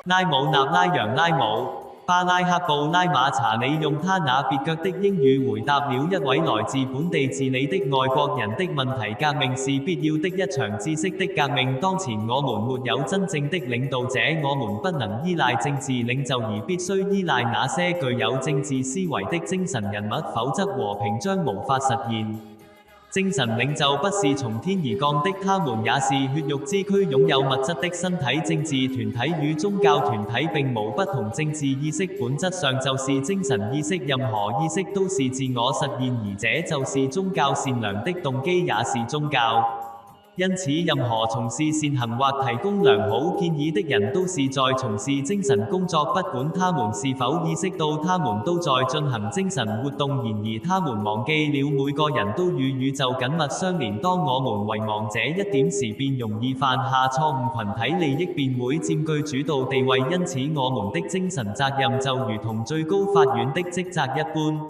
拉姆納拉揚拉姆。巴拉克布拉馬查理用他那別腳的英語回答了一位來自本地治理的外國人的問題。革命是必要的一場知識的革命。當前我們沒有真正的領導者，我們不能依賴政治領袖，而必須依賴那些具有政治思維的精神人物，否則和平將無法實現。精神領袖不是從天而降的，他們也是血肉之軀，擁有物質的身體。政治團體與宗教團體並無不同，政治意識本質上就是精神意識，任何意識都是自我實現，而這就是宗教。善良的動機也是宗教。因此任何從事善行或提供良好建議的人都是在從事精神工作，不管他們是否意識到，他們都在進行精神活動。然而他們忘記了每個人都與宇宙緊密相連，當我們遺忘這一點時，便容易犯下錯誤，群體利益便會佔據主導地位。因此我們的精神責任就如同最高法院的職責一般。